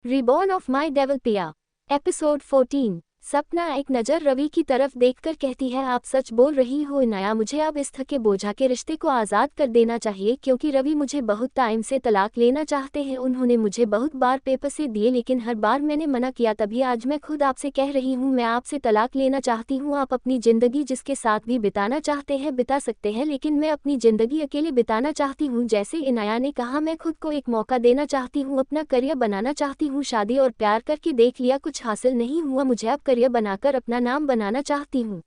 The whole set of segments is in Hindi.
रिबॉर्न ऑफ माई डेविल पिया। एपिसोड 14। सपना एक नज़र रवि की तरफ देखकर कहती है, आप सच बोल रही हो इनाया, मुझे अब इस थके बोझा के रिश्ते को आज़ाद कर देना चाहिए क्योंकि रवि मुझे बहुत टाइम से तलाक लेना चाहते हैं। उन्होंने मुझे बहुत बार पेपर से दिए लेकिन हर बार मैंने मना किया। तभी आज मैं खुद आपसे कह रही हूँ, मैं आपसे तलाक लेना चाहती हूँ। आप अपनी ज़िंदगी जिसके साथ भी बिताना चाहते हैं बिता सकते हैं, लेकिन मैं अपनी ज़िंदगी अकेले बिताना चाहती हूँ। जैसे इनाया ने कहा, मैं खुद को एक मौका देना चाहती हूँ, अपना करियर बनाना चाहती हूँ। शादी और प्यार करके देख लिया, कुछ हासिल नहीं हुआ, मुझे अब करियर बनाकर अपना नाम बनाना चाहती हूँ।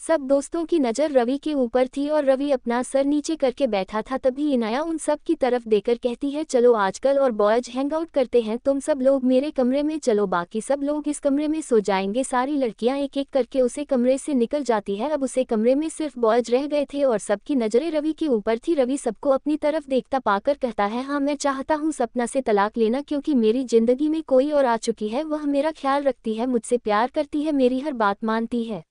सब दोस्तों की नज़र रवि के ऊपर थी और रवि अपना सर नीचे करके बैठा था। तभी इनाया उन सब की तरफ देखकर कहती है, चलो आजकल और बॉयज हैंग आउट करते हैं, तुम सब लोग मेरे कमरे में चलो, बाकी सब लोग इस कमरे में सो जाएंगे। सारी लड़कियां एक एक करके उसे कमरे से निकल जाती है। अब उसे कमरे में सिर्फ बॉयज रह गए थे और सबकी नज़रें रवि के ऊपर थी। रवि सबको अपनी तरफ देखता पाकर कहता है, हाँ मैं चाहता हूँ सपना से तलाक लेना क्योंकि मेरी जिंदगी में कोई और आ चुकी है, वह मेरा ख्याल रखती है, मुझसे प्यार करती है, मेरी हर बात मानती है।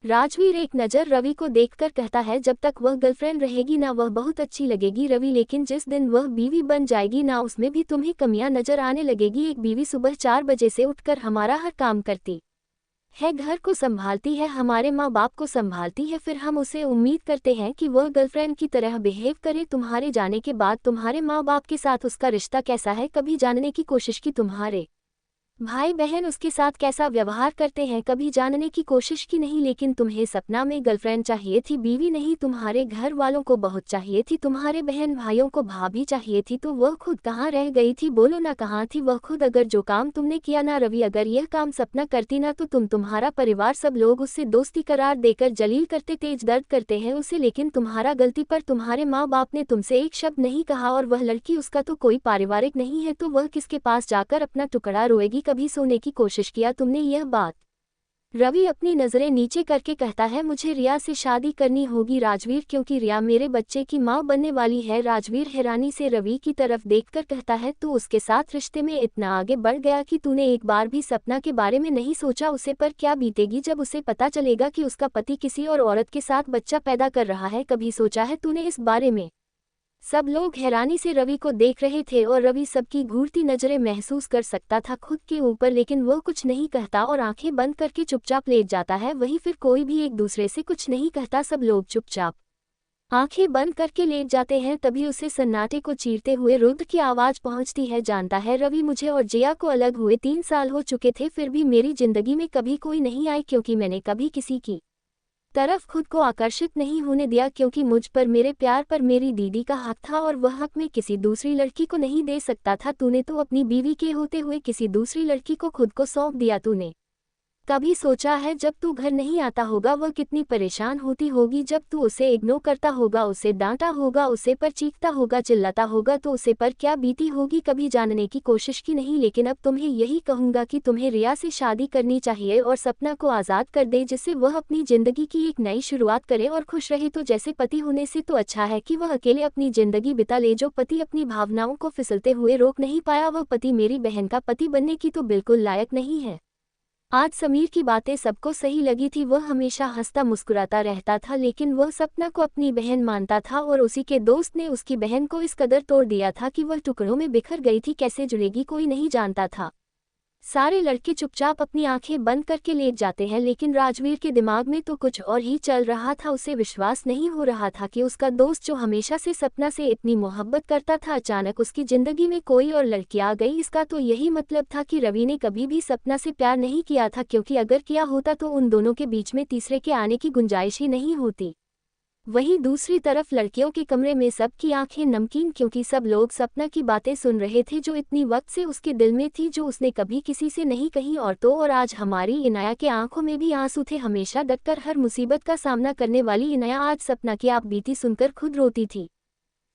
राजवीर एक नज़र रवि को देखकर कहता है, जब तक वह गर्लफ्रेंड रहेगी ना वह बहुत अच्छी लगेगी रवि, लेकिन जिस दिन वह बीवी बन जाएगी ना उसमें भी तुम्हें कमियां नजर आने लगेगी। एक बीवी सुबह 4 बजे से उठकर हमारा हर काम करती है, घर को संभालती है, हमारे माँ बाप को संभालती है, फिर हम उसे उम्मीद करते हैं कि वह गर्लफ्रेंड की तरह बिहेव करे। तुम्हारे जाने के बाद तुम्हारे माँ बाप के साथ उसका रिश्ता कैसा है कभी जानने की कोशिश की? तुम्हारे भाई बहन उसके साथ कैसा व्यवहार करते हैं कभी जानने की कोशिश की नहीं? लेकिन तुम्हें सपना में गर्लफ्रेंड चाहिए थी, बीवी नहीं। तुम्हारे घर वालों को बहुत चाहिए थी, तुम्हारे बहन भाइयों को भाभी चाहिए थी, तो वह खुद कहाँ रह गई थी? बोलो ना, कहाँ थी वह खुद? अगर जो काम तुमने किया ना रवि, अगर यह काम सपना करती ना तो तुम्हारा परिवार सब लोग उससे दोस्ती करार देकर जलील करते, तेज दर्द करते हैं उसे, लेकिन तुम्हारा गलती पर तुम्हारे माँ बाप ने तुमसे एक शब्द नहीं कहा। और वह लड़की, उसका तो कोई पारिवारिक नहीं है, तो वह किसके पास जाकर अपना टुकड़ा रोएगी? कभी सोने की कोशिश किया तुमने यह बात? रवि अपनी नजरें नीचे करके कहता है, मुझे रिया से शादी करनी होगी राजवीर, क्योंकि रिया मेरे बच्चे की माँ बनने वाली है। राजवीर हैरानी से रवि की तरफ देखकर कहता है, तू उसके साथ रिश्ते में इतना आगे बढ़ गया कि तूने एक बार भी सपना के बारे में नहीं सोचा? उसे पर क्या बीतेगी जब उसे पता चलेगा कि उसका पति किसी और औरत के साथ बच्चा पैदा कर रहा है? कभी सोचा है तूने इस बारे में? सब लोग हैरानी से रवि को देख रहे थे और रवि सबकी घूरती नजरें महसूस कर सकता था खुद के ऊपर, लेकिन वह कुछ नहीं कहता और आंखें बंद करके चुपचाप लेट जाता है। वहीं फिर कोई भी एक दूसरे से कुछ नहीं कहता, सब लोग चुपचाप आंखें बंद करके लेट जाते हैं। तभी उसे सन्नाटे को चीरते हुए रुद्र की आवाज पहुंचती है, जानता है रवि, मुझे और जिया को अलग हुए 3 साल हो चुके थे, फिर भी मेरी जिंदगी में कभी कोई नहीं आई क्योंकि मैंने कभी किसी की तरफ खुद को आकर्षित नहीं होने दिया, क्योंकि मुझ पर, मेरे प्यार पर मेरी दीदी का हक था और वह हक मैं किसी दूसरी लड़की को नहीं दे सकता था। तूने तो अपनी बीवी के होते हुए किसी दूसरी लड़की को खुद को सौंप दिया। तूने कभी सोचा है जब तू घर नहीं आता होगा वह कितनी परेशान होती होगी? जब तू उसे इग्नोर करता होगा, उसे डांटा होगा, उसे पर चीखता होगा, चिल्लाता होगा, तो उसे पर क्या बीती होगी? कभी जानने की कोशिश की नहीं? लेकिन अब तुम्हें यही कहूंगा कि तुम्हें रिया से शादी करनी चाहिए और सपना को आज़ाद कर दे, जिससे वह अपनी जिंदगी की एक नई शुरुआत करे और खुश रहे। तो जैसे पति होने से तो अच्छा है कि वह अकेले अपनी जिंदगी बिता ले। जो पति अपनी भावनाओं को फिसलते हुए रोक नहीं पाया, वह पति मेरी बहन का पति बनने की तो बिल्कुल लायक नहीं है। आज समीर की बातें सबको सही लगी थी, वह हमेशा हंसता मुस्कुराता रहता था, लेकिन वह सपना को अपनी बहन मानता था और उसी के दोस्त ने उसकी बहन को इस कदर तोड़ दिया था कि वह टुकड़ों में बिखर गई थी। कैसे जुड़ेगी कोई नहीं जानता था। सारे लड़के चुपचाप अपनी आंखें बंद करके लेट जाते हैं, लेकिन राजवीर के दिमाग में तो कुछ और ही चल रहा था। उसे विश्वास नहीं हो रहा था कि उसका दोस्त जो हमेशा से सपना से इतनी मोहब्बत करता था, अचानक उसकी जिंदगी में कोई और लड़की आ गई। इसका तो यही मतलब था कि रवि ने कभी भी सपना से प्यार नहीं किया था, क्योंकि अगर किया होता तो उन दोनों के बीच में तीसरे के आने की गुंजाइश ही नहीं होती। वहीं दूसरी तरफ लड़कियों के कमरे में सबकी आंखें नमकीन, क्योंकि सब लोग सपना की बातें सुन रहे थे जो इतनी वक्त से उसके दिल में थी, जो उसने कभी किसी से नहीं कही। और तो और आज हमारी इनाया के आंखों में भी आंसू थे। हमेशा डटकर हर मुसीबत का सामना करने वाली इनाया आज सपना की आप बीती सुनकर खुद रोती थी।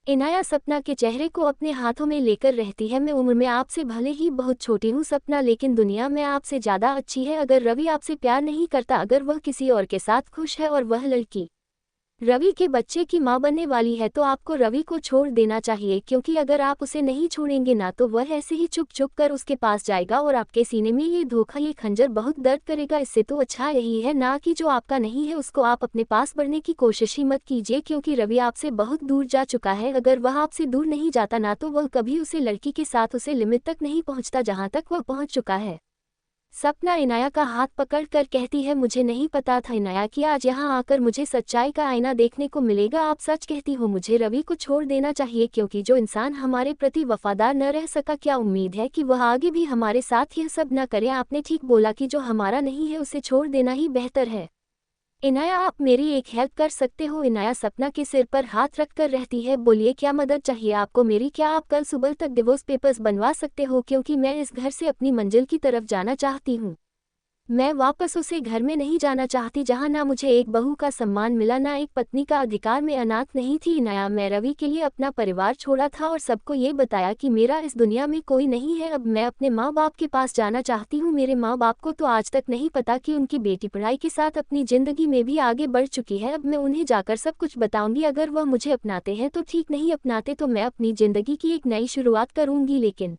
इनाया सपना के चेहरे को अपने हाथों में लेकर रहती है, मैं उम्र में आपसे भले ही बहुत छोटी हूँ सपना, लेकिन दुनिया में आपसे ज़्यादा अच्छी है। अगर रवि आपसे प्यार नहीं करता, अगर वह किसी और के साथ खुश है और वह लड़की रवि के बच्चे की मां बनने वाली है तो आपको रवि को छोड़ देना चाहिए, क्योंकि अगर आप उसे नहीं छोड़ेंगे ना तो वह ऐसे ही चुप चुप कर उसके पास जाएगा और आपके सीने में ये धोखा, ये खंजर बहुत दर्द करेगा। इससे तो अच्छा यही है ना कि जो आपका नहीं है उसको आप अपने पास बढ़ने की कोशिश ही मत कीजिए, क्योंकि रवि आपसे बहुत दूर जा चुका है। अगर वह आपसे दूर नहीं जाता ना तो वह कभी उसे लड़की के साथ उसे लिमिट तक नहीं पहुंचता जहां तक वह पहुंच चुका है। सपना इनाया का हाथ पकड़ कर कहती है, मुझे नहीं पता था इनाया कि आज यहाँ आकर मुझे सच्चाई का आईना देखने को मिलेगा। आप सच कहती हो, मुझे रवि को छोड़ देना चाहिए, क्योंकि जो इंसान हमारे प्रति वफादार न रह सका, क्या उम्मीद है कि वह आगे भी हमारे साथ यह सब न करे। आपने ठीक बोला कि जो हमारा नहीं है उसे छोड़ देना ही बेहतर है। इनाया, आप मेरी एक हेल्प कर सकते हो? इनाया सपना के सिर पर हाथ रखकर रहती है, बोलिए क्या मदद चाहिए आपको मेरी? क्या आप कल सुबह तक डिवोर्स पेपर्स बनवा सकते हो, क्योंकि मैं इस घर से अपनी मंजिल की तरफ जाना चाहती हूँ। मैं वापस उसे घर में नहीं जाना चाहती जहां ना मुझे एक बहू का सम्मान मिला, ना एक पत्नी का अधिकार। मैं अनाथ नहीं थी इनाया, मैं रवि के लिए अपना परिवार छोड़ा था और सबको ये बताया कि मेरा इस दुनिया में कोई नहीं है। अब मैं अपने माँ बाप के पास जाना चाहती हूँ। मेरे माँ बाप को तो आज तक नहीं पता कि उनकी बेटी पढ़ाई के साथ अपनी जिंदगी में भी आगे बढ़ चुकी है। अब मैं उन्हें जाकर सब कुछ बताऊंगी। अगर वह मुझे अपनाते हैं तो ठीक, नहीं अपनाते तो मैं अपनी जिंदगी की एक नई शुरुआत करूंगी। लेकिन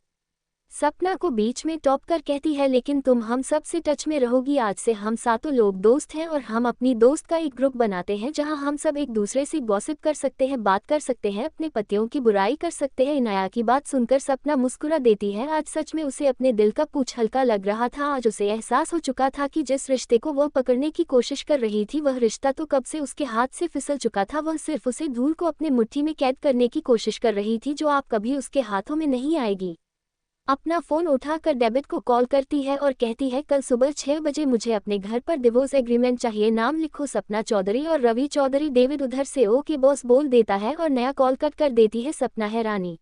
सपना को बीच में टॉप कर कहती है, लेकिन तुम हम सब से टच में रहोगी। आज से हम सातों लोग दोस्त हैं और हम अपनी दोस्त का एक ग्रुप बनाते हैं जहां हम सब एक दूसरे से गॉसिप कर सकते हैं, बात कर सकते हैं, अपने पतियों की बुराई कर सकते हैं। इनाया की बात सुनकर सपना मुस्कुरा देती है। आज सच में उसे अपने दिल का पूछ हल्का लग रहा था। आज उसे एहसास हो चुका था कि जिस रिश्ते को वह पकड़ने की कोशिश कर रही थी वह रिश्ता तो कब से उसके हाथ से फिसल चुका था। वह सिर्फ उसे धूल को अपने मुट्ठी में कैद करने की कोशिश कर रही थी, जो आप कभी उसके हाथों में नहीं आएगी। अपना फ़ोन उठाकर डेविड को कॉल करती है और कहती है, कल सुबह 6 बजे मुझे अपने घर पर डिवोर्स एग्रीमेंट चाहिए, नाम लिखो सपना चौधरी और रवि चौधरी। डेविड उधर से ओके बॉस बोल देता है और नया कॉल कट कर देती है। सपना हैरानी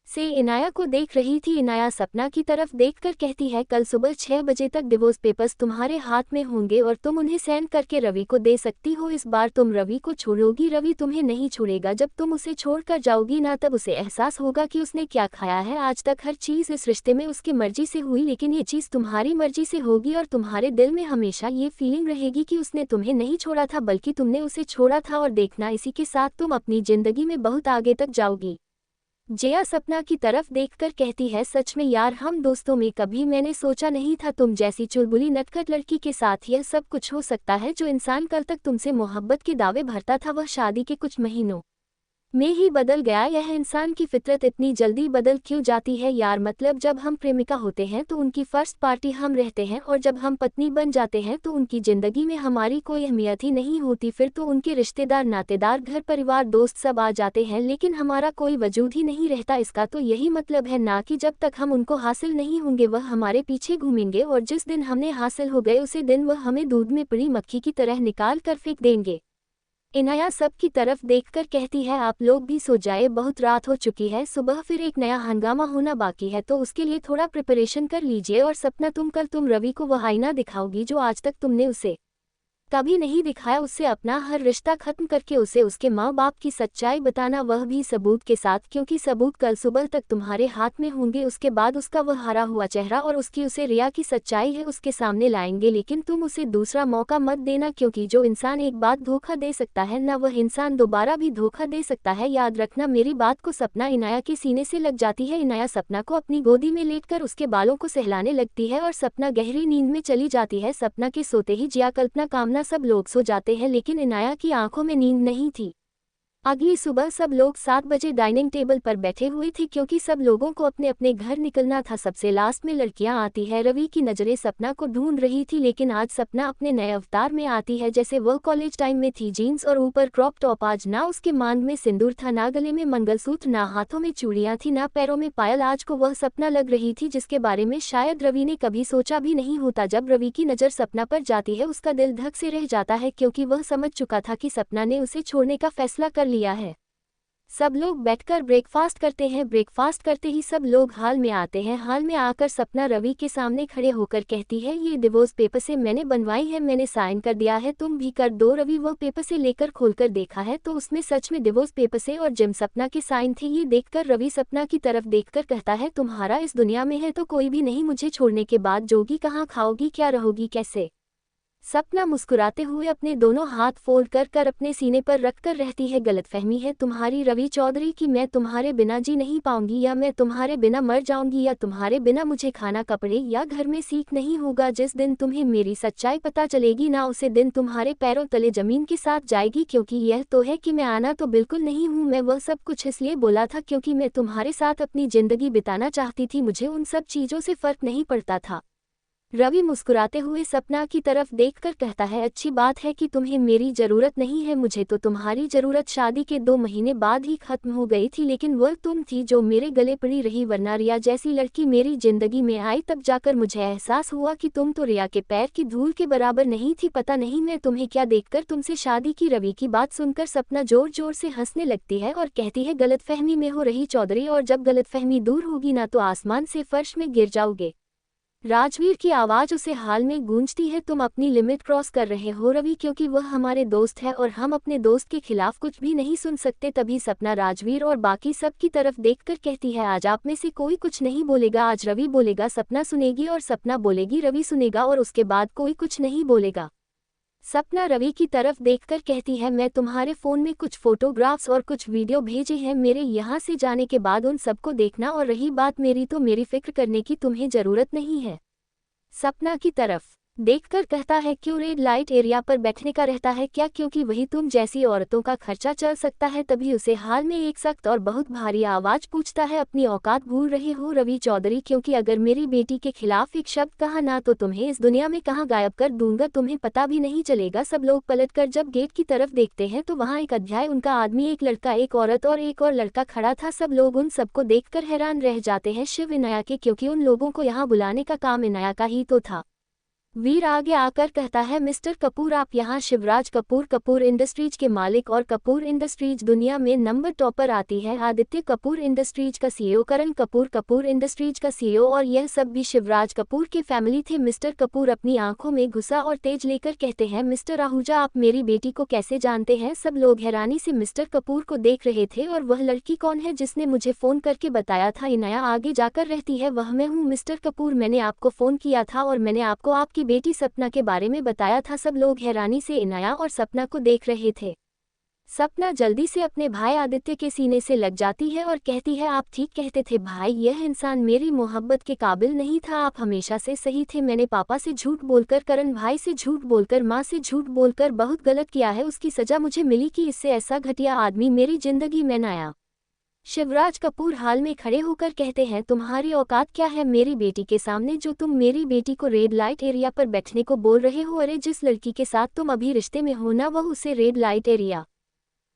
से इनाया को देख रही थी। इनाया सपना की तरफ देखकर कहती है, कल सुबह 6 बजे तक डिवोर्स पेपर्स तुम्हारे हाथ में होंगे और तुम उन्हें साइन करके रवि को दे सकती हो। इस बार तुम रवि को छोड़ोगी, रवि तुम्हें नहीं छोड़ेगा। जब तुम उसे छोड़कर जाओगी ना तब उसे एहसास होगा कि उसने क्या खाया है। आज तक हर चीज़ इस रिश्ते में उसकी मर्जी से हुई, लेकिन ये चीज़ तुम्हारी मर्जी से होगी और तुम्हारे दिल में हमेशा ये फीलिंग रहेगी कि उसने तुम्हें नहीं छोड़ा था बल्कि तुमने उसे छोड़ा था। और देखना, इसी के साथ तुम अपनी जिंदगी में बहुत आगे तक जाओगी। जया सपना की तरफ देखकर कहती है, सच में यार, हम दोस्तों में कभी मैंने सोचा नहीं था तुम जैसी चुलबुली नटखट लड़की के साथ यह सब कुछ हो सकता है। जो इंसान कल तक तुमसे मोहब्बत के दावे भरता था वह शादी के कुछ महीनों में ही बदल गया। यह इंसान की फितरत इतनी जल्दी बदल क्यों जाती है यार? मतलब जब हम प्रेमिका होते हैं तो उनकी फर्स्ट पार्टी हम रहते हैं और जब हम पत्नी बन जाते हैं तो उनकी जिंदगी में हमारी कोई अहमियत ही नहीं होती। फिर तो उनके रिश्तेदार, नातेदार, घर परिवार, दोस्त सब आ जाते हैं, लेकिन हमारा कोई वजूद ही नहीं रहता। इसका तो यही मतलब है ना कि जब तक हम उनको हासिल नहीं होंगे वह हमारे पीछे घूमेंगे और जिस दिन हमने हासिल हो गए उसी दिन वह हमें दूध में पड़ी मक्खी की तरह निकाल कर फेंक देंगे। इनाया सब की तरफ देखकर कहती है, आप लोग भी सो जाए, बहुत रात हो चुकी है, सुबह फिर एक नया हंगामा होना बाकी है, तो उसके लिए थोड़ा प्रिपरेशन कर लीजिए। और सपना, कल तुम रवि को वह आईना दिखाओगी जो आज तक तुमने उसे कभी नहीं दिखाया। उससे अपना हर रिश्ता खत्म करके उसे उसके माँ बाप की सच्चाई बताना, वह भी सबूत के साथ, क्योंकि सबूत कल सुबह तक तुम्हारे हाथ में होंगे। उसके बाद उसका वह हरा हुआ चेहरा और उसकी उसे रिया की सच्चाई है उसके सामने लाएंगे। लेकिन तुम उसे दूसरा मौका मत देना, क्योंकि जो इंसान एक बार धोखा दे सकता है ना वह इंसान दोबारा भी धोखा दे सकता है। याद रखना मेरी बात को। सपना इनाया के सीने से लग जाती है। इनाया सपना को अपनी गोदी में लेटकर उसके बालों को सहलाने लगती है और सपना गहरी नींद में चली जाती है। सपना के सोते ही जिया, कल्पना, कामना सब लोग सो जाते हैं, लेकिन इनाया की आंखों में नींद नहीं थी। अगली सुबह सब लोग 7 बजे डाइनिंग टेबल पर बैठे हुए थे, क्योंकि सब लोगों को अपने अपने घर निकलना था। सबसे लास्ट में लड़कियां आती है। रवि की नजरें सपना को ढूंढ रही थी, लेकिन आज सपना अपने नए अवतार में आती है जैसे वह कॉलेज टाइम में थी। जीन्स और ऊपर क्रॉप टॉप। आज ना उसके मांग में सिंदूर था, ना गले में मंगलसूत्र, ना हाथों में चूड़ियां थी, ना पैरों में पायल। आज को वह सपना लग रही थी जिसके बारे में शायद रवि ने कभी सोचा भी नहीं होता। जब रवि की नज़र सपना पर जाती है उसका दिल धक से रह जाता है, क्योंकि वह समझ चुका था कि सपना ने उसे छोड़ने का फैसला कर लिया है। सब लोग बैठकर ब्रेकफास्ट करते हैं। ब्रेकफास्ट करते ही सब लोग हॉल में आते हैं। हॉल में आकर सपना रवि के सामने खड़े होकर कहती है, ये डिवोर्स पेपर से मैंने बनवाई है, मैंने साइन कर दिया है, तुम भी कर दो। रवि वह पेपर से लेकर खोलकर देखा है तो उसमें सच में डिवोर्स पेपर से और जिम सपना के साइन थे। ये देखकर रवि सपना की तरफ देखकर कहता है, तुम्हारा इस दुनिया में है तो कोई भी नहीं, मुझे छोड़ने के बाद जोगी कहाँ, खाओगी क्या, रहोगी कैसे? सपना मुस्कुराते हुए अपने दोनों हाथ फोल्ड कर अपने सीने पर रखकर रहती है। गलतफहमी है तुम्हारी रवि चौधरी कि मैं तुम्हारे बिना जी नहीं पाऊंगी, या मैं तुम्हारे बिना मर जाऊंगी, या तुम्हारे बिना मुझे खाना कपड़े या घर में सीख नहीं होगा। जिस दिन तुम्हें मेरी सच्चाई पता चलेगी ना, उसे दिन तुम्हारे पैरों तले जमीन के साथ जाएगी। क्योंकि यह तो है कि मैं आना तो बिल्कुल नहीं हूँ। मैं वह सब कुछ इसलिए बोला था क्योंकि मैं तुम्हारे साथ अपनी जिंदगी बिताना चाहती थी। मुझे उन सब चीज़ों से फर्क नहीं पड़ता था। रवि मुस्कुराते हुए सपना की तरफ देखकर कहता है, अच्छी बात है कि तुम्हें मेरी ज़रूरत नहीं है। मुझे तो तुम्हारी ज़रूरत शादी के 2 महीने बाद ही खत्म हो गई थी, लेकिन वह तुम थी जो मेरे गले पड़ी रही। वरना रिया जैसी लड़की मेरी ज़िंदगी में आई तब जाकर मुझे एहसास हुआ कि तुम तो रिया के पैर की धूल के बराबर नहीं थी। पता नहीं मैं तुम्हें क्या देखकर तुमसे शादी की। रवि की बात सुनकर सपना जोर जोर से हंसने लगती है और कहती है, गलतफहमी में हो रही चौधरी, और जब गलतफहमी दूर होगी ना तो आसमान से फर्श में गिर जाओगे। राजवीर की आवाज़ उसे हाल में गूंजती है, तुम अपनी लिमिट क्रॉस कर रहे हो रवि, क्योंकि वह हमारे दोस्त है और हम अपने दोस्त के खिलाफ कुछ भी नहीं सुन सकते। तभी सपना राजवीर और बाकी सब की तरफ देखकर कहती है, आज आप में से कोई कुछ नहीं बोलेगा। आज रवि बोलेगा, सपना सुनेगी, और सपना बोलेगी, रवि सुनेगा, और उसके बाद कोई कुछ नहीं बोलेगा। सपना रवि की तरफ देखकर कहती है, मैं तुम्हारे फ़ोन में कुछ फोटोग्राफ्स और कुछ वीडियो भेजे हैं। मेरे यहाँ से जाने के बाद उन सबको देखना, और रही बात मेरी, तो मेरी फिक्र करने की तुम्हें ज़रूरत नहीं है। सपना की तरफ देखकर कहता है, क्यों रेड लाइट एरिया पर बैठने का रहता है क्या? क्योंकि वही तुम जैसी औरतों का खर्चा चल सकता है। तभी उसे हाल में एक सख्त और बहुत भारी आवाज़ पूछता है, अपनी औकात भूल रहे हो रवि चौधरी? क्योंकि अगर मेरी बेटी के खिलाफ एक शब्द कहा ना तो तुम्हें इस दुनिया में कहाँ गायब कर दूंगा, तुम्हें पता भी नहीं चलेगा। सब लोग पलटकर जब गेट की तरफ देखते हैं तो वहाँ एक अध्याय, उनका आदमी, एक लड़का, एक औरत और एक और लड़का खड़ा था। सब लोग उन सबको देखकर हैरान रह जाते हैं, शिव इनाया के, क्योंकि उन लोगों को यहाँ बुलाने का काम इनाया का ही तो था। वीर आगे आकर कहता है, मिस्टर कपूर, आप यहाँ शिवराज कपूर, कपूर इंडस्ट्रीज के मालिक, और कपूर इंडस्ट्रीज दुनिया में नंबर टॉपर आती है। आदित्य कपूर इंडस्ट्रीज का सीईओ, करण कपूर, कपूर इंडस्ट्रीज का सीईओ, और यह सब भी शिवराज कपूर के फैमिली थे। मिस्टर कपूर अपनी आंखों में गुस्सा और तेज लेकर कहते हैं, मिस्टर आहूजा, आप मेरी बेटी को कैसे जानते हैं? सब लोग हैरानी से मिस्टर कपूर को देख रहे थे। और वह लड़की कौन है जिसने मुझे फ़ोन करके बताया था? इनाया आगे जाकर रहती है, वह मैं हूँ मिस्टर कपूर, मैंने आपको फ़ोन किया था और मैंने आपको आपकी बेटी सपना के बारे में बताया था। सब लोग हैरानी से इनाया और सपना को देख रहे थे। सपना जल्दी से अपने भाई आदित्य के सीने से लग जाती है और कहती है, आप ठीक कहते थे भाई, यह इंसान मेरी मोहब्बत के काबिल नहीं था। आप हमेशा से सही थे। मैंने पापा से झूठ बोलकर, करण भाई से झूठ बोलकर, माँ से झूठ बोलकर बहुत गलत किया है। उसकी सजा मुझे मिली कि इससे ऐसा घटिया आदमी मेरी जिंदगी में न आया। शिवराज कपूर हाल में खड़े होकर कहते हैं, तुम्हारी औकात क्या है मेरी बेटी के सामने, जो तुम मेरी बेटी को रेड लाइट एरिया पर बैठने को बोल रहे हो? अरे जिस लड़की के साथ तुम अभी रिश्ते में हो ना, वह उसे रेड लाइट एरिया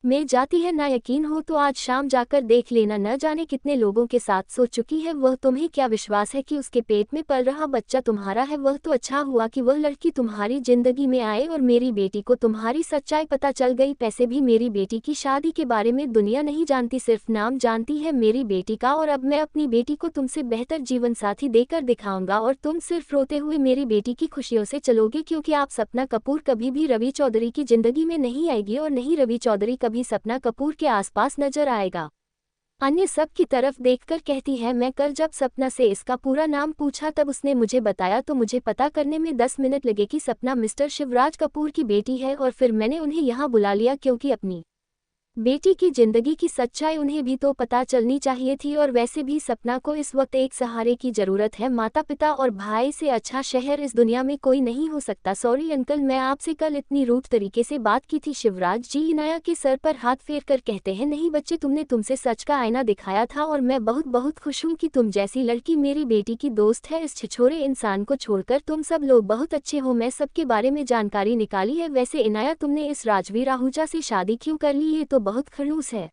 में जाती है ना। यकीन हो तो आज शाम जाकर देख लेना, न जाने कितने लोगों के साथ सो चुकी है वह। तुम्हें क्या विश्वास है कि उसके पेट में पल रहा बच्चा तुम्हारा है? वह तो अच्छा हुआ कि वह लड़की तुम्हारी जिंदगी में आए और मेरी बेटी को तुम्हारी सच्चाई पता चल गई। पैसे भी मेरी बेटी की शादी के बारे में दुनिया नहीं जानती, सिर्फ नाम जानती है मेरी बेटी का। और अब मैं अपनी बेटी को तुमसे बेहतर जीवन साथी देकर दिखाऊंगा, और तुम सिर्फ रोते हुए मेरी बेटी की खुशियों से चलोगे, क्योंकि आप सपना कपूर कभी भी रवि चौधरी की जिंदगी में नहीं आएगी, और नहीं रवि चौधरी कभी सपना कपूर के आसपास नजर आएगा। अन्य सब की तरफ देखकर कहती है, मैं कल जब सपना से इसका पूरा नाम पूछा तब उसने मुझे बताया, तो मुझे पता करने में 10 मिनट लगे कि सपना मिस्टर शिवराज कपूर की बेटी है। और फिर मैंने उन्हें यहाँ बुला लिया, क्योंकि अपनी बेटी की जिंदगी की सच्चाई उन्हें भी तो पता चलनी चाहिए थी। और वैसे भी सपना को इस वक्त एक सहारे की जरूरत है। माता पिता और भाई से अच्छा शहर इस दुनिया में कोई नहीं हो सकता। सॉरी अंकल, मैं आपसे कल इतनी रूड तरीके से बात की थी। शिवराज जी इनाया के सर पर हाथ फेर कर कहते हैं, नहीं बच्चे, तुमसे सच का आईना दिखाया था, और मैं बहुत बहुत खुश हूँ कि तुम जैसी लड़की मेरी बेटी की दोस्त है। इस छिछोरे इंसान को छोड़कर तुम सब लोग बहुत अच्छे हो। मैं सबके बारे में जानकारी निकाली है। वैसे इनाया, तुमने इस राजवीर आहूजा से शादी क्यों कर ली? ये तो बहुत खड़ूस है।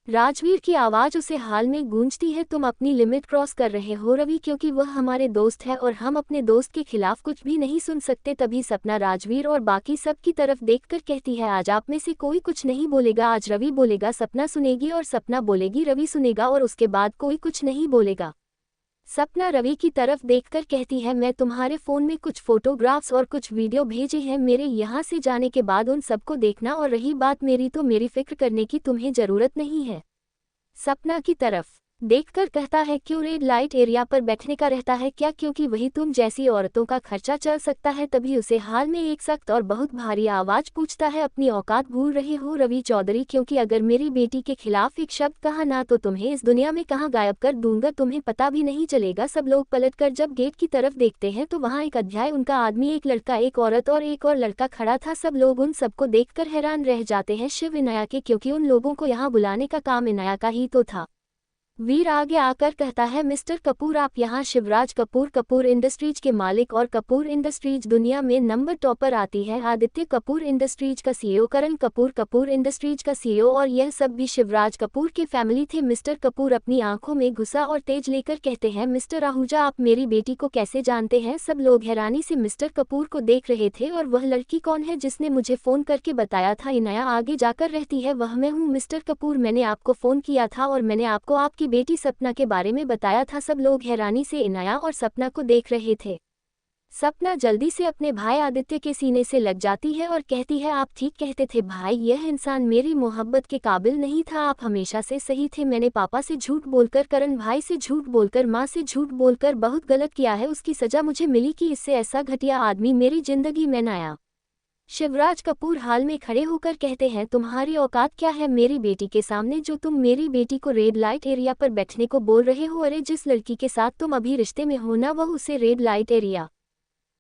राजवीर की आवाज उसे हाल में गूंजती है, तुम अपनी लिमिट क्रॉस कर रहे हो रवि, क्योंकि वह हमारे दोस्त है और हम अपने दोस्त के खिलाफ कुछ भी नहीं सुन सकते। तभी सपना राजवीर और बाकी सब की तरफ देखकर कहती है, आज आप में से कोई कुछ नहीं बोलेगा। आज रवि बोलेगा, सपना सुनेगी, और सपना बोलेगी, रवि सुनेगा, और उसके बाद कोई कुछ नहीं बोलेगा। सपना रवि की तरफ देखकर कहती है, मैं तुम्हारे फ़ोन में कुछ फोटोग्राफ्स और कुछ वीडियो भेजे हैं। मेरे यहाँ से जाने के बाद उन सबको देखना, और रही बात मेरी, तो मेरी फिक्र करने की तुम्हें ज़रूरत नहीं है। सपना की तरफ देखकर कहता है क्यों रेड लाइट एरिया पर बैठने का रहता है क्या, क्योंकि वही तुम जैसी औरतों का खर्चा चल सकता है। तभी उसे हाल में एक सख्त और बहुत भारी आवाज पूछता है, अपनी औकात भूल रहे हो रवि चौधरी, क्योंकि अगर मेरी बेटी के खिलाफ एक शब्द कहा ना तो तुम्हें इस दुनिया में कहाँ गायब कर दूंगा, तुम्हें पता भी नहीं चलेगा। सब लोग पलटकर जब गेट की तरफ देखते हैं तो वहाँ एक अध्याय, उनका आदमी, एक लड़का, एक औरत और एक और लड़का खड़ा था। सब लोग उन सबको देखकर हैरान रह जाते हैं शिव इनाया के, क्योंकि उन लोगों को यहाँ बुलाने का काम इनाया का ही तो था। वीर आगे आकर कहता है, मिस्टर कपूर आप यहाँ। शिवराज कपूर, कपूर इंडस्ट्रीज के मालिक, और कपूर इंडस्ट्रीज दुनिया में नंबर टॉपर आती है। आदित्य कपूर इंडस्ट्रीज का सीईओ, करण कपूर, कपूर इंडस्ट्रीज का सीईओ, और यह सब भी शिवराज कपूर के फैमिली थे। मिस्टर कपूर अपनी आंखों में गुस्सा और तेज लेकर कहते हैं, मिस्टर आहूजा आप मेरी बेटी को कैसे जानते हैं। सब लोग हैरानी से मिस्टर कपूर को देख रहे थे। और वह लड़की कौन है जिसने मुझे फोन करके बताया था। इनाया आगे जाकर रहती है, वह मैं हूँ मिस्टर कपूर, मैंने आपको फोन किया था और मैंने आपको आपकी बेटी सपना के बारे में बताया था। सब लोग हैरानी से इनाया और सपना को देख रहे थे। सपना जल्दी से अपने भाई आदित्य के सीने से लग जाती है और कहती है, आप ठीक कहते थे भाई, यह इंसान मेरी मोहब्बत के काबिल नहीं था, आप हमेशा से सही थे। मैंने पापा से झूठ बोलकर, करण भाई से झूठ बोलकर, माँ से झूठ बोलकर बहुत गलत किया है। उसकी सजा मुझे मिली कि इससे ऐसा घटिया आदमी मेरी जिंदगी में न आया। शिवराज कपूर हाल में खड़े होकर कहते हैं, तुम्हारी औकात क्या है मेरी बेटी के सामने, जो तुम मेरी बेटी को रेड लाइट एरिया पर बैठने को बोल रहे हो। अरे जिस लड़की के साथ तुम अभी रिश्ते में हो ना, वह उसे रेड लाइट एरिया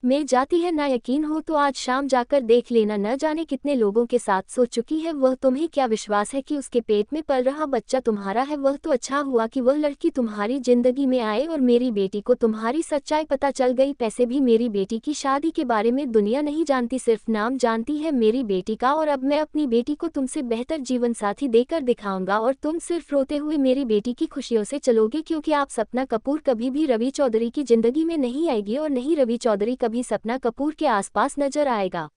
में जाती है। ना यकीन हो तो आज शाम जाकर देख लेना, न जाने कितने लोगों के साथ सो चुकी है वह। तुम्हें क्या विश्वास है कि उसके पेट में पल रहा बच्चा तुम्हारा है। वह तो अच्छा हुआ कि वह लड़की तुम्हारी जिंदगी में आए और मेरी बेटी को तुम्हारी सच्चाई पता चल गई। पैसे भी मेरी बेटी की शादी के बारे में दुनिया नहीं जानती, सिर्फ नाम जानती है मेरी बेटी का। और अब मैं अपनी बेटी को तुमसे बेहतर जीवन साथी देकर दिखाऊंगा और तुम सिर्फ रोते हुए मेरी बेटी की खुशियों से चलोगे, क्योंकि आप सपना कपूर कभी भी रवि चौधरी की जिंदगी में नहीं आएगी और नहीं रवि चौधरी कभी सपना कपूर के आसपास नजर आएगा।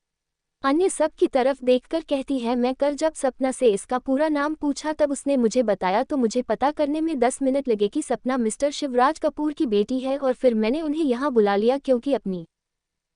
अन्य सब की तरफ देखकर कहती है, मैं कल जब सपना से इसका पूरा नाम पूछा तब उसने मुझे बताया, तो मुझे पता करने में 10 मिनट लगे कि सपना मिस्टर शिवराज कपूर की बेटी है। और फिर मैंने उन्हें यहाँ बुला लिया, क्योंकि अपनी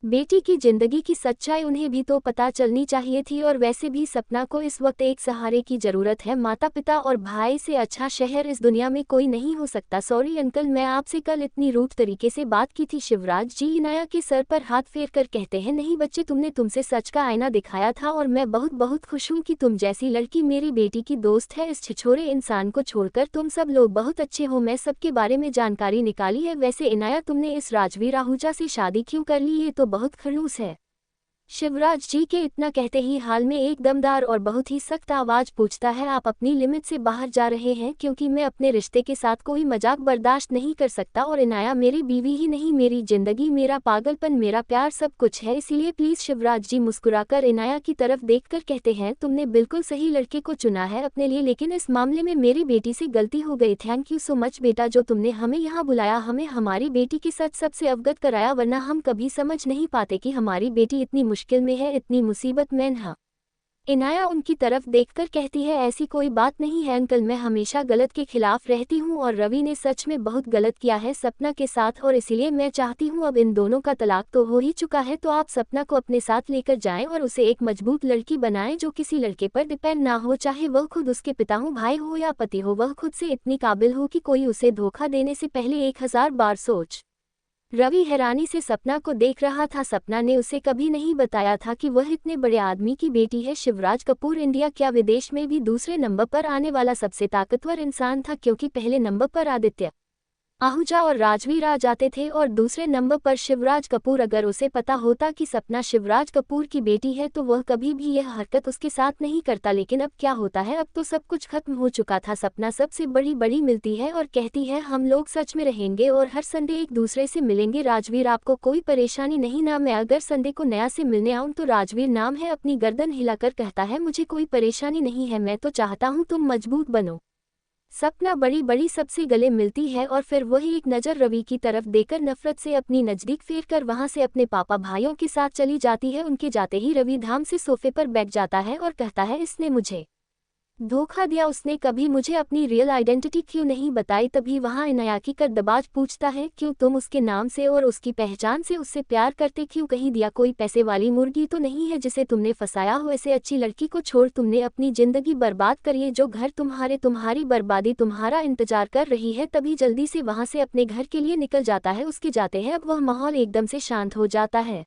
बेटी की जिंदगी की सच्चाई उन्हें भी तो पता चलनी चाहिए थी। और वैसे भी सपना को इस वक्त एक सहारे की जरूरत है। माता पिता और भाई से अच्छा शहर इस दुनिया में कोई नहीं हो सकता। सॉरी अंकल, मैं आपसे कल इतनी रूट तरीके से बात की थी। शिवराज जी इनाया के सर पर हाथ फेर कर कहते हैं, नहीं बच्चे, तुमसे सच का आईना दिखाया था और मैं बहुत बहुत खुश हूँ कि तुम जैसी लड़की मेरी बेटी की दोस्त है। इस छिछोरे इंसान को छोड़कर तुम सब लोग बहुत अच्छे हो। मैं सबके बारे में जानकारी निकाली है। वैसे इनाया, तुमने इस राजवीर आहूजा से शादी क्यों कर ली, ये तो बहुत खड़ूस है। शिवराज जी के इतना कहते ही हाल में एक दमदार और बहुत ही सख्त आवाज पूछता है, आप अपनी लिमिट से बाहर जा रहे हैं, क्योंकि मैं अपने रिश्ते के साथ कोई मजाक बर्दाश्त नहीं कर सकता। और इनाया मेरी बीवी ही नहीं, मेरी जिंदगी, मेरा पागलपन, मेरा प्यार सब कुछ है। इसलिए प्लीज। शिवराज जी मुस्कुराकर इनाया की तरफ देखकर कहते हैं, तुमने बिल्कुल सही लड़के को चुना है अपने लिए, लेकिन इस मामले में मेरी बेटी से गलती हो गई। थैंक यू सो मच बेटा, जो तुमने हमें यहाँ बुलाया, हमें हमारी बेटी के सच सबसे अवगत कराया, वरना हम कभी समझ नहीं पाते कि हमारी बेटी इतनी मुश्किल में है, इतनी मुसीबत में है। इनाया उनकी तरफ देखकर कहती है, ऐसी कोई बात नहीं है अंकल, मैं हमेशा गलत के खिलाफ रहती हूँ और रवि ने सच में बहुत गलत किया है सपना के साथ, और इसीलिए मैं चाहती हूँ, अब इन दोनों का तलाक तो हो ही चुका है, तो आप सपना को अपने साथ लेकर जाएं और उसे एक मजबूत लड़की बनाएं जो किसी लड़के पर डिपेंड ना हो, चाहे वह खुद उसके पिता हो, भाई हो या पति हो। वह खुद से इतनी काबिल हो कि कोई उसे धोखा देने से पहले 1000 बार सोच। रवि हैरानी से सपना को देख रहा था। सपना ने उसे कभी नहीं बताया था कि वह इतने बड़े आदमी की बेटी है। शिवराज कपूर इंडिया क्या विदेश में भी दूसरे नंबर पर आने वाला सबसे ताकतवर इंसान था, क्योंकि पहले नंबर पर आदित्य आहूजा और राजवीर आ जाते थे और दूसरे नंबर पर शिवराज कपूर। अगर उसे पता होता कि सपना शिवराज कपूर की बेटी है तो वह कभी भी यह हरकत उसके साथ नहीं करता। लेकिन अब क्या होता है, अब तो सब कुछ खत्म हो चुका था। सपना सबसे बड़ी मिलती है और कहती है, हम लोग सच में रहेंगे और हर संडे एक दूसरे से मिलेंगे। राजवीर, आपको कोई परेशानी नहीं ना? मैं अगर संडे को नया से मिलने आऊँ तो? राजवीर नाम है, अपनी गर्दन हिलाकर कहता है, मुझे कोई परेशानी नहीं है, मैं तो चाहता हूँ तुम मजबूत बनो। सपना बड़ी सबसे गले मिलती है और फिर वही एक नज़र रवि की तरफ देकर नफरत से अपनी नज़दीक फेर कर वहां से अपने पापा भाइयों के साथ चली जाती है। उनके जाते ही रवि धाम से सोफे पर बैठ जाता है और कहता है, इसने मुझे धोखा दिया उसने, कभी मुझे अपनी रियल आइडेंटिटी क्यों नहीं बताई। तभी वहाँ इनायाकी कर दबाज पूछता है, क्यों तुम उसके नाम से और उसकी पहचान से उससे प्यार करते क्यों? कहीं दिया कोई पैसे वाली मुर्गी तो नहीं है जिसे तुमने फंसाया हो? ऐसे अच्छी लड़की को छोड़ तुमने अपनी जिंदगी बर्बाद करी है, जो घर तुम्हारी बर्बादी तुम्हारा इंतजार कर रही है। तभी जल्दी से वहाँ से अपने घर के लिए निकल जाता है। उसके जाते हैं अब वह माहौल एकदम से शांत हो जाता है।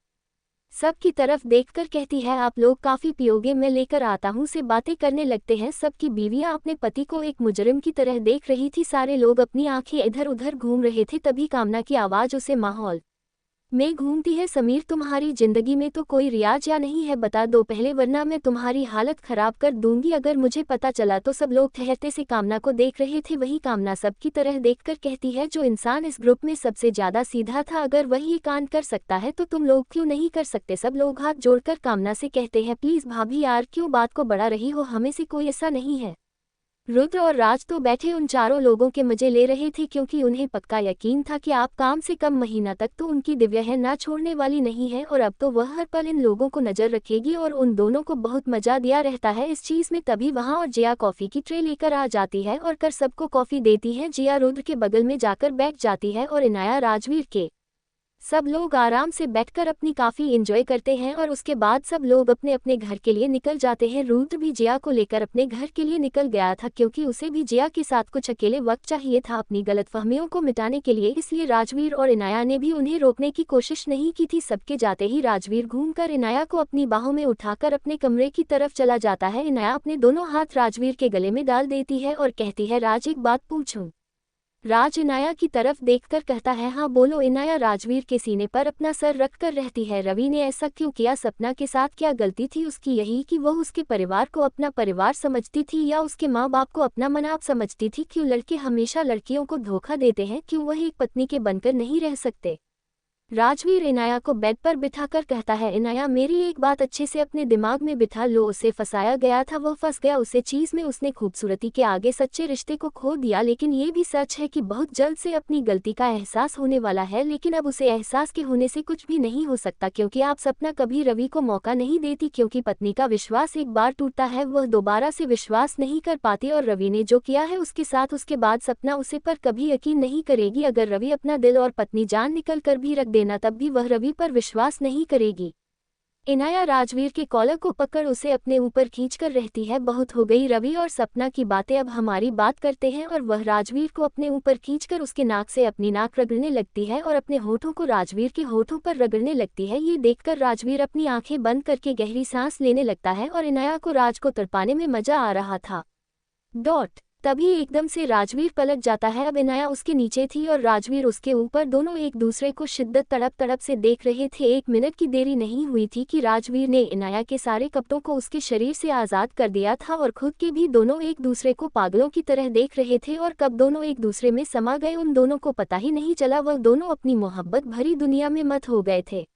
सब की तरफ देखकर कहती है, आप लोग काफी पियोगे, मैं लेकर आता हूँ। से बातें करने लगते हैं। सबकी बीवियां अपने पति को एक मुजरिम की तरह देख रही थी। सारे लोग अपनी आंखें इधर उधर घूम रहे थे। तभी कामना की आवाज उसे माहौल में घूमती है, समीर तुम्हारी जिंदगी में तो कोई रियाज या नहीं है, बता दो पहले वरना मैं तुम्हारी हालत खराब कर दूंगी अगर मुझे पता चला तो। सब लोग ठहरते से कामना को देख रहे थे। वही कामना सबकी तरह देखकर कहती है, जो इंसान इस ग्रुप में सबसे ज्यादा सीधा था, अगर वही ये कांड कर सकता है तो तुम लोग क्यों नहीं कर सकते? सब लोग हाथ जोड़कर कामना से कहते हैं, प्लीज भाभी यार क्यों बात को बढ़ा रही हो, हमें से कोई ऐसा नहीं है। रुद्र और राज तो बैठे उन चारों लोगों के मजे ले रहे थे, क्योंकि उन्हें पक्का यकीन था कि आप काम से कम महीना तक तो उनकी दिव्या है ना छोड़ने वाली नहीं है, और अब तो वह हर पल इन लोगों को नजर रखेगी और उन दोनों को बहुत मजा दिया रहता है इस चीज में। तभी वहां और जिया कॉफी की ट्रे लेकर आ जाती है और कर सबको कॉफी देती है। जिया रुद्र के बगल में जाकर बैठ जाती है और इनाया राजवीर के। सब लोग आराम से बैठकर अपनी काफी एंजॉय करते हैं और उसके बाद सब लोग अपने अपने घर के लिए निकल जाते हैं। रुद्र भी जिया को लेकर अपने घर के लिए निकल गया था, क्योंकि उसे भी जिया के साथ कुछ अकेले वक्त चाहिए था अपनी गलतफहमियों को मिटाने के लिए। इसलिए राजवीर और इनाया ने भी उन्हें रोकने की कोशिश नहीं की थी। सबके जाते ही राजवीर घूमकर इनाया को अपनी बाहों में उठाकर अपने कमरे की तरफ चला जाता है। इनाया अपने दोनों हाथ राजवीर के गले में डाल देती है और कहती है, राज एक बात पूछूं? राज इनाया की तरफ देखकर कहता है, हाँ बोलो। इनाया राजवीर के सीने पर अपना सर रखकर रहती है। रवि ने ऐसा क्यों किया? सपना के साथ क्या गलती थी उसकी? यही कि वह उसके परिवार को अपना परिवार समझती थी या उसके माँ बाप को अपना मनाप समझती थी? क्यों लड़के हमेशा लड़कियों को धोखा देते हैं? क्यों वह एक पत्नी के बनकर नहीं रह सकते? राजवीर इनाया को बेड पर बिठाकर कहता है, इनाया मेरी एक बात अच्छे से अपने दिमाग में बिठा लो, उसे फंसाया गया था, वह फंस गया उसे चीज में, उसने खूबसूरती के आगे सच्चे रिश्ते को खो दिया। लेकिन ये भी सच है कि बहुत जल्द से अपनी गलती का एहसास होने वाला है, लेकिन अब उसे एहसास के होने से कुछ भी नहीं हो सकता, क्योंकि आप सपना कभी रवि को मौका नहीं देती। क्योंकि पत्नी का विश्वास एक बार टूटता है वह दोबारा से विश्वास नहीं कर पाती, और रवि ने जो किया है उसके साथ उसके बाद सपना उसे पर कभी यकीन नहीं करेगी। अगर रवि अपना दिल और पत्नी जान निकल कर भी रख देना तब भी वह रवि पर विश्वास नहीं करेगी। इनाया राजवीर के कॉलर को पकड़ उसे अपने ऊपर खींचकर रहती है, बहुत हो गई रवि और सपना की बातें, अब हमारी बात करते हैं। और वह राजवीर को अपने ऊपर खींचकर उसके नाक से अपनी नाक रगड़ने लगती है और अपने होठों को राजवीर के होठों पर रगड़ने लगती है। ये देखकर राजवीर अपनी आंखें बंद करके गहरी सांस लेने लगता है और इनाया को राज को तड़पाने में मजा आ रहा था। तभी एकदम से राजवीर पलट जाता है। अब इनाया उसके नीचे थी और राजवीर उसके ऊपर, दोनों एक दूसरे को शिद्दत तड़प से देख रहे थे। 1 मिनट की देरी नहीं हुई थी कि राजवीर ने इनाया के सारे कपड़ों को उसके शरीर से आज़ाद कर दिया था और खुद के भी। दोनों एक दूसरे को पागलों की तरह देख रहे थे और कब दोनों एक दूसरे में समा गए उन दोनों को पता ही नहीं चला। वह दोनों अपनी मोहब्बत भरी दुनिया में मत हो गए थे।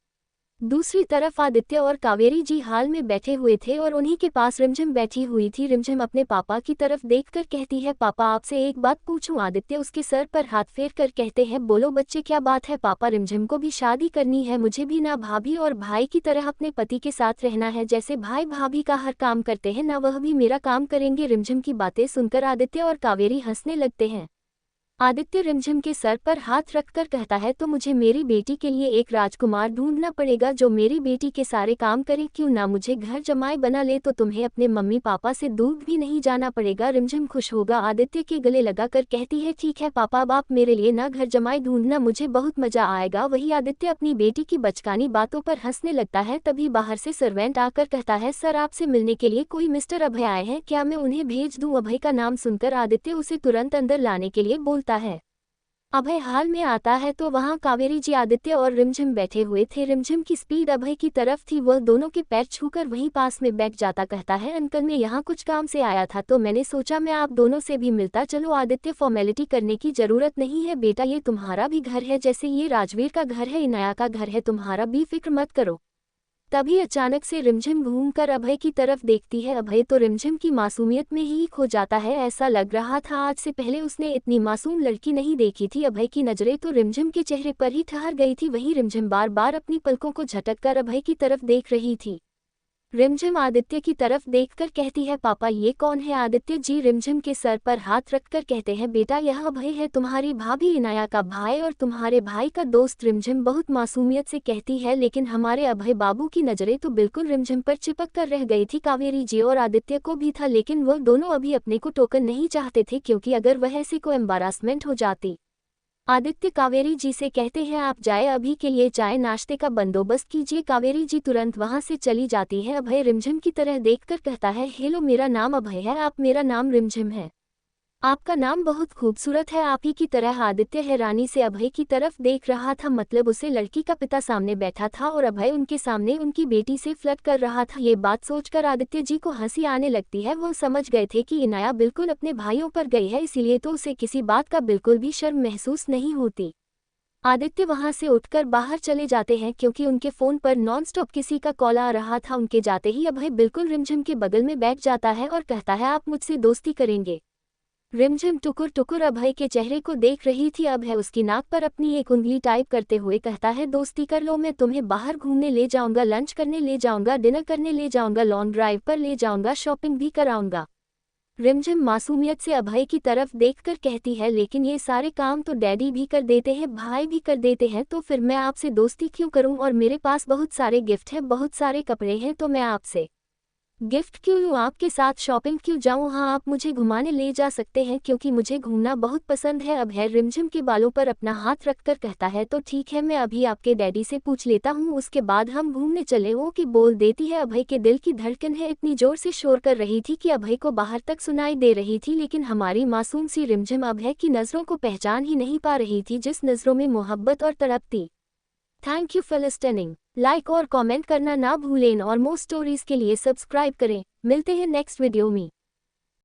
दूसरी तरफ आदित्य और कावेरी जी हाल में बैठे हुए थे और उन्हीं के पास रिमझिम बैठी हुई थी। रिमझिम अपने पापा की तरफ देखकर कहती है, पापा आपसे एक बात पूछूं? आदित्य उसके सर पर हाथ फेर कर कहते हैं, बोलो बच्चे क्या बात है? पापा रिमझिम को भी शादी करनी है, मुझे भी ना भाभी और भाई की तरह अपने पति के साथ रहना है, जैसे भाई भाभी का हर काम करते हैं ना वह भी मेरा काम करेंगे। रिमझिम की बातें सुनकर आदित्य और कावेरी हंसने लगते हैं। आदित्य रिमझिम के सर पर हाथ रखकर कहता है, तो मुझे मेरी बेटी के लिए एक राजकुमार ढूंढना पड़ेगा जो मेरी बेटी के सारे काम करे, क्यों ना मुझे घर जमाई बना ले, तो तुम्हें अपने मम्मी पापा से दूर भी नहीं जाना पड़ेगा। रिमझिम खुश होगा आदित्य के गले लगाकर कहती है, ठीक है पापा, अब आप मेरे लिए ना घर जमाई ढूंढना, मुझे बहुत मजा आएगा। वही आदित्य अपनी बेटी की बचकानी बातों पर हंसने लगता है। तभी बाहर से सर्वेंट आकर कहता है, सर आपसे मिलने के लिए कोई मिस्टर अभय आए हैं, क्या मैं उन्हें भेज दूं? अभय का नाम सुनकर आदित्य उसे तुरंत अंदर लाने के लिए बोलता है। अभय हाल में आता है तो वहां कावेरी जी, आदित्य और रिमझिम बैठे हुए थे। रिमझिम की स्पीड अभय की तरफ थी, वह दोनों के पैर छूकर वहीं पास में बैठ जाता। कहता है, अंकल मैं यहाँ कुछ काम से आया था तो मैंने सोचा मैं आप दोनों से भी मिलता चलो। आदित्य, फॉर्मेलिटी करने की जरूरत नहीं है बेटा, ये तुम्हारा भी घर है, जैसे ये राजवीर का घर है, इनाया का घर है, तुम्हारा भी फिक्र मत करो। तभी अचानक से रिमझिम घूमकर अभय की तरफ देखती है। अभय तो रिमझिम की मासूमियत में ही खो जाता है, ऐसा लग रहा था आज से पहले उसने इतनी मासूम लड़की नहीं देखी थी। अभय की नजरें तो रिमझिम के चेहरे पर ही ठहर गई थी। वहीं रिमझिम बार बार अपनी पलकों को झटक कर अभय की तरफ देख रही थी। रिमझिम आदित्य की तरफ देखकर कहती है, पापा ये कौन है? आदित्य जी रिमझिम के सर पर हाथ रखकर कहते हैं, बेटा यह अभय है, तुम्हारी भाभी इनाया का भाई और तुम्हारे भाई का दोस्त। रिमझिम बहुत मासूमियत से कहती है, लेकिन हमारे अभय बाबू की नजरें तो बिल्कुल रिमझिम पर चिपक कर रह गई थी। कावेरी जी और आदित्य को भी था, लेकिन वह दोनों अभी अपने को टोकन नहीं चाहते थे, क्योंकि अगर वह ऐसे को एम्बारासमेंट हो जाती। आदित्य कावेरी जी से कहते हैं, आप जाए, अभी के लिए चाय नाश्ते का बंदोबस्त कीजिए। कावेरी जी तुरंत वहां से चली जाती है। अभय रिमझिम की तरह देखकर कहता है, हेलो, मेरा नाम अभय है, आप मेरा नाम रिमझिम है। आपका नाम बहुत खूबसूरत है, आप ही की तरह। आदित्य हैरानी से अभय की तरफ देख रहा था, मतलब उसे लड़की का पिता सामने बैठा था और अभय उनके सामने उनकी बेटी से फ्लर्ट कर रहा था। ये बात सोचकर आदित्य जी को हंसी आने लगती है। वो समझ गए थे कि इनाया बिल्कुल अपने भाइयों पर गई है, इसीलिए तो उसे किसी बात का बिल्कुल भी शर्म महसूस नहीं होती। आदित्य वहां से उठकर बाहर चले जाते हैं, क्योंकि उनके फोन पर नॉनस्टॉप किसी का कॉल आ रहा था। उनके जाते ही अभय बिल्कुल रिमझिम के बगल में बैठ जाता है और कहता है, आप मुझसे दोस्ती करेंगे? रिमझिम टुकुर टुकुर अभय के चेहरे को देख रही थी। अभय उसकी नाक पर अपनी एक उंगली टाइप करते हुए कहता है, दोस्ती कर लो, मैं तुम्हें बाहर घूमने ले जाऊंगा, लंच करने ले जाऊंगा, डिनर करने ले जाऊंगा, लॉन्ग ड्राइव पर ले जाऊंगा, शॉपिंग भी कराऊंगा। रिमझिम मासूमियत से अभय की तरफ देखकर कहती है, लेकिन ये सारे काम तो डैडी भी कर देते हैं, भाई भी कर देते हैं, तो फिर मैं आपसे दोस्ती क्यों करूं? और मेरे पास बहुत सारे गिफ्ट हैं, बहुत सारे कपड़े हैं, तो मैं आपसे गिफ्ट क्यों लूँ? आपके साथ शॉपिंग क्यों जाऊँ? हाँ, आप मुझे घुमाने ले जा सकते हैं, क्योंकि मुझे घूमना बहुत पसंद है। अभय रिमझिम के बालों पर अपना हाथ रखकर कहता है, तो ठीक है, मैं अभी आपके डैडी से पूछ लेता हूँ, उसके बाद हम घूमने चले। वो की बोल देती है। अभय के दिल की धड़कन है इतनी जोर से शोर कर रही थी कि अभय को बाहर तक सुनाई दे रही थी, लेकिन हमारी मासूम सी रिमझिम अभय की नज़रों को पहचान ही नहीं पा रही थी, जिस नज़रों में मोहब्बत और तड़प थी। Thank you for listening. Like और कमेंट करना ना भूलें और मोर स्टोरीज के लिए सब्सक्राइब करें। मिलते हैं नेक्स्ट वीडियो में।